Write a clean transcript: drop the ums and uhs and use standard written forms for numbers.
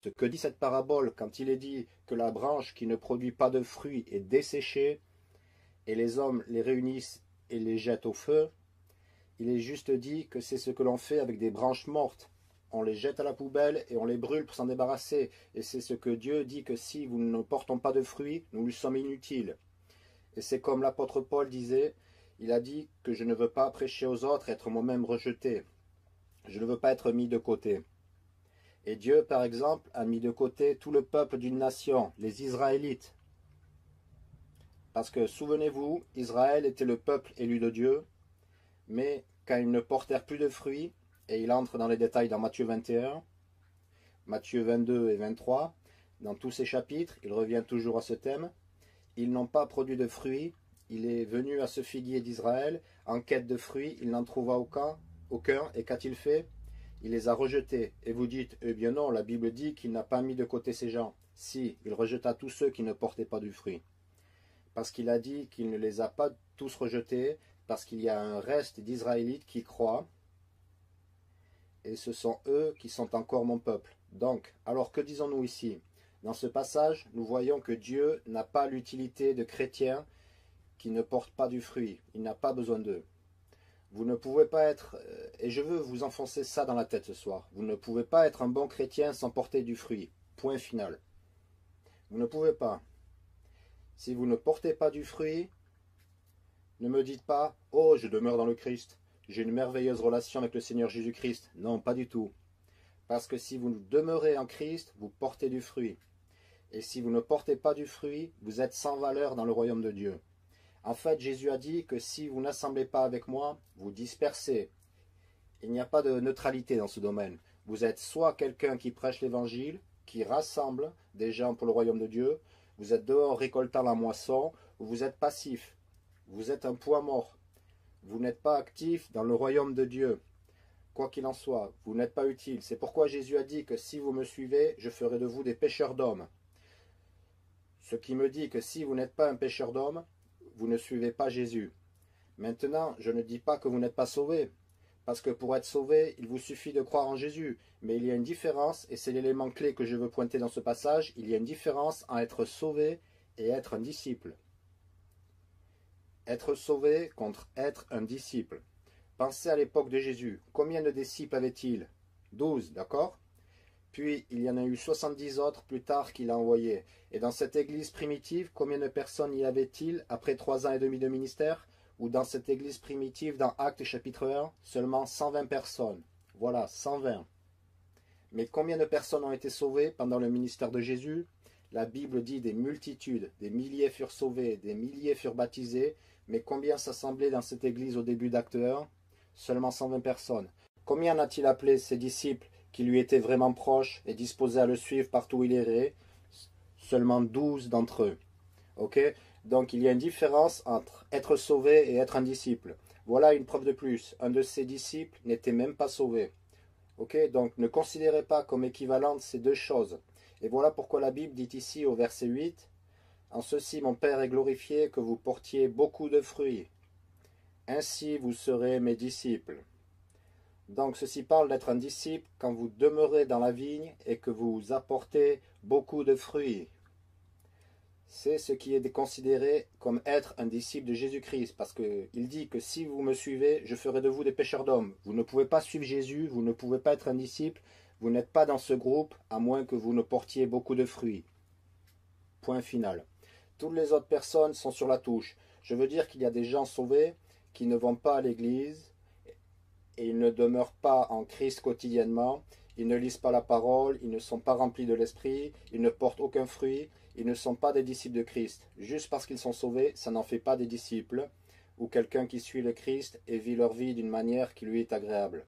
Ce que dit cette parabole quand il est dit que la branche qui ne produit pas de fruits est desséchée et les hommes les réunissent et les jettent au feu, il est juste dit que c'est ce que l'on fait avec des branches mortes. On les jette à la poubelle et on les brûle pour s'en débarrasser. Et c'est ce que Dieu dit que si nous ne portons pas de fruits, nous lui sommes inutiles. Et c'est comme l'apôtre Paul disait, il a dit que je ne veux pas prêcher aux autres et être moi-même rejeté. Je ne veux pas être mis de côté. Et Dieu, par exemple, a mis de côté tout le peuple d'une nation, les Israélites. Parce que, souvenez-vous, Israël était le peuple élu de Dieu, mais quand ils ne portèrent plus de fruits, et il entre dans les détails dans Matthieu 21, Matthieu 22 et 23, dans tous ces chapitres, il revient toujours à ce thème, ils n'ont pas produit de fruits, il est venu à ce figuier d'Israël, en quête de fruits, il n'en trouva aucun, et qu'a-t-il fait? Il les a rejetés. Et vous dites, eh bien non, la Bible dit qu'il n'a pas mis de côté ces gens. Si, il rejeta tous ceux qui ne portaient pas du fruit. Parce qu'il a dit qu'il ne les a pas tous rejetés, parce qu'il y a un reste d'Israélites qui croient, et ce sont eux qui sont encore mon peuple. Donc, alors que disons-nous ici? Dans ce passage, nous voyons que Dieu n'a pas l'utilité de chrétiens qui ne portent pas du fruit. Il n'a pas besoin d'eux. Vous ne pouvez pas être, et je veux vous enfoncer ça dans la tête ce soir, vous ne pouvez pas être un bon chrétien sans porter du fruit. Point final. Vous ne pouvez pas. Si vous ne portez pas du fruit, ne me dites pas « Oh, je demeure dans le Christ, j'ai une merveilleuse relation avec le Seigneur Jésus-Christ ». Non, pas du tout. Parce que si vous demeurez en Christ, vous portez du fruit. Et si vous ne portez pas du fruit, vous êtes sans valeur dans le royaume de Dieu. En fait, Jésus a dit que si vous n'assemblez pas avec moi, vous dispersez. Il n'y a pas de neutralité dans ce domaine. Vous êtes soit quelqu'un qui prêche l'évangile, qui rassemble des gens pour le royaume de Dieu, vous êtes dehors récoltant la moisson, ou vous êtes passif. Vous êtes un poids mort. Vous n'êtes pas actif dans le royaume de Dieu. Quoi qu'il en soit, vous n'êtes pas utile. C'est pourquoi Jésus a dit que si vous me suivez, je ferai de vous des pêcheurs d'hommes. Ce qui me dit que si vous n'êtes pas un pêcheur d'hommes, vous ne suivez pas Jésus. Maintenant, je ne dis pas que vous n'êtes pas sauvé, parce que pour être sauvé, il vous suffit de croire en Jésus. Mais il y a une différence, et c'est l'élément clé que je veux pointer dans ce passage, il y a une différence en être sauvé et être un disciple. Être sauvé contre être un disciple. Pensez à l'époque de Jésus. Combien de disciples avait-il? 12, d'accord? Puis il y en a eu 70 autres plus tard qu'il a envoyés. Et dans cette église primitive, combien de personnes y avait-il après 3 ans et demi de ministère? Ou dans cette église primitive, dans Actes chapitre 1, seulement 120 personnes. Voilà, 120. Mais combien de personnes ont été sauvées pendant le ministère de Jésus? La Bible dit des multitudes, des milliers furent sauvés, des milliers furent baptisés. Mais combien s'assemblaient dans cette église au début d'Acte 1? Seulement 120 personnes. Combien a-t-il appelé ses disciples qui lui étaient vraiment proches et disposés à le suivre partout où il irait? Seulement 12 d'entre eux. Ok? Donc il y a une différence entre être sauvé et être un disciple. Voilà une preuve de plus. Un de ses disciples n'était même pas sauvé. Ok? Donc ne considérez pas comme équivalentes ces deux choses. Et voilà pourquoi la Bible dit ici au verset 8, « En ceci mon Père est glorifié, que vous portiez beaucoup de fruits. Ainsi vous serez mes disciples. » Donc ceci parle d'être un disciple quand vous demeurez dans la vigne et que vous apportez beaucoup de fruits. C'est ce qui est considéré comme être un disciple de Jésus-Christ, parce qu'il dit que si vous me suivez, je ferai de vous des pêcheurs d'hommes. Vous ne pouvez pas suivre Jésus, vous ne pouvez pas être un disciple, vous n'êtes pas dans ce groupe, à moins que vous ne portiez beaucoup de fruits. Point final. Toutes les autres personnes sont sur la touche. Je veux dire qu'il y a des gens sauvés qui ne vont pas à l'église, et ils ne demeurent pas en Christ quotidiennement, ils ne lisent pas la parole, ils ne sont pas remplis de l'esprit, ils ne portent aucun fruit, ils ne sont pas des disciples de Christ. Juste parce qu'ils sont sauvés, ça n'en fait pas des disciples, ou quelqu'un qui suit le Christ et vit leur vie d'une manière qui lui est agréable.